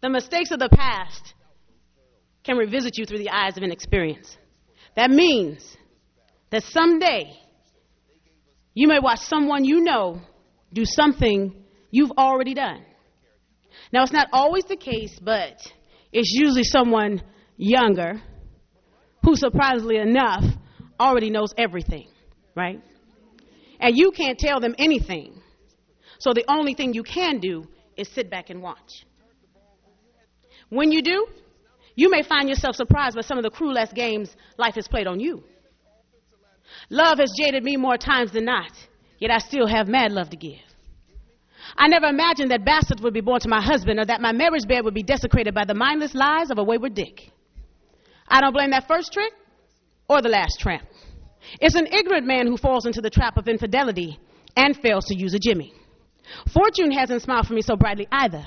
The mistakes of the past can revisit you through the eyes of inexperience. That means that someday you may watch someone you know do something you've already done. Now, it's not always the case, but it's usually someone younger who, surprisingly enough, already knows everything, right? And you can't tell them anything. So the only thing you can do is sit back and watch. When you do, you may find yourself surprised by some of the cruelest games life has played on you. Love has jaded me more times than not, yet I still have mad love to give. I never imagined that bastards would be born to my husband or that my marriage bed would be desecrated by the mindless lies of a wayward dick. I don't blame that first trick or the last tramp. It's an ignorant man who falls into the trap of infidelity and fails to use a Jimmy. Fortune hasn't smiled for me so brightly either.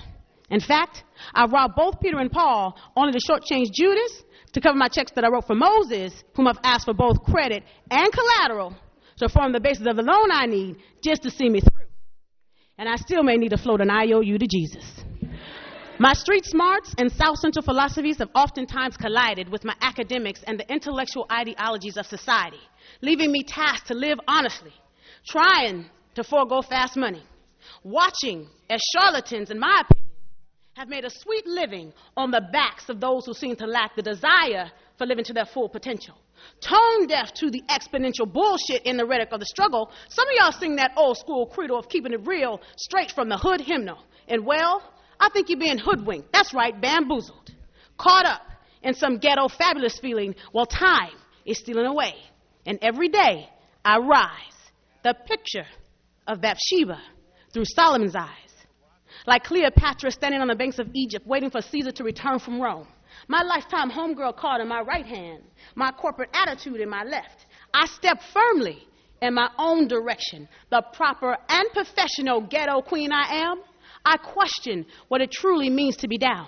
In fact, I robbed both Peter and Paul only to shortchange Judas to cover my checks that I wrote for Moses, whom I've asked for both credit and collateral to form the basis of the loan I need just to see me through. And I still may need to float an IOU to Jesus. My street smarts and South Central philosophies have oftentimes collided with my academics and the intellectual ideologies of society, leaving me tasked to live honestly, trying to forego fast money, watching as charlatans, in my opinion, have made a sweet living on the backs of those who seem to lack the desire for living to their full potential. Tone deaf to the exponential bullshit in the rhetoric of the struggle, some of y'all sing that old school credo of keeping it real straight from the hood hymnal. And well, I think you're being hoodwinked. That's right, bamboozled. Caught up in some ghetto fabulous feeling while time is stealing away. And every day I rise, the picture of Bathsheba through Solomon's eyes. Like Cleopatra standing on the banks of Egypt waiting for Caesar to return from Rome. My lifetime homegirl card in my right hand, my corporate attitude in my left. I step firmly in my own direction, the proper and professional ghetto queen I am. I question what it truly means to be down,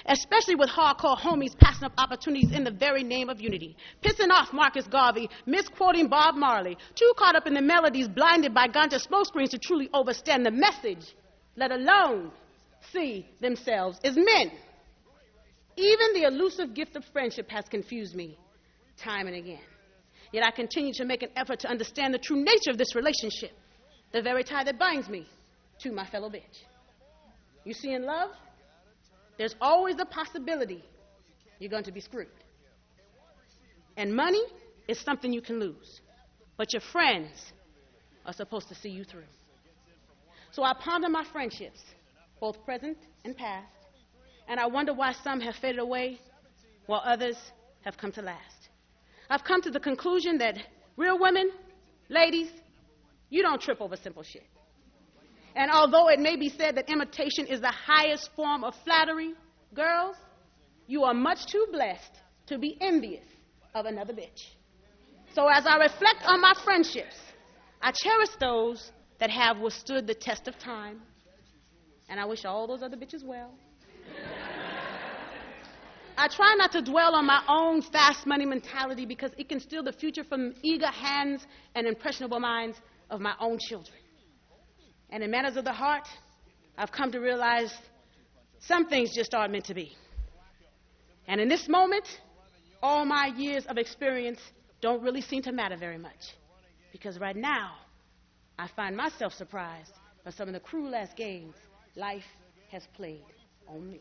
especially with hardcore homies passing up opportunities in the very name of unity, pissing off Marcus Garvey, misquoting Bob Marley, too caught up in the melodies, blinded by ganja smokescreens to truly understand the message, let alone see themselves as men. Even the elusive gift of friendship has confused me time and again. Yet I continue to make an effort to understand the true nature of this relationship, the very tie that binds me to my fellow bitch. You see, in love, there's always the possibility you're going to be screwed. And money is something you can lose. But your friends are supposed to see you through. So I ponder my friendships, both present and past, and I wonder why some have faded away while others have come to last. I've come to the conclusion that real women, ladies, you don't trip over simple shit. And although it may be said that imitation is the highest form of flattery, girls, you are much too blessed to be envious of another bitch. So as I reflect on my friendships, I cherish those that have withstood the test of time, and I wish all those other bitches well. I try not to dwell on my own fast money mentality because it can steal the future from eager hands and impressionable minds of my own children. And in matters of the heart, I've come to realize some things just aren't meant to be. And in this moment, all my years of experience don't really seem to matter very much. Because right now, I find myself surprised by some of the cruel-ass games life has played on me.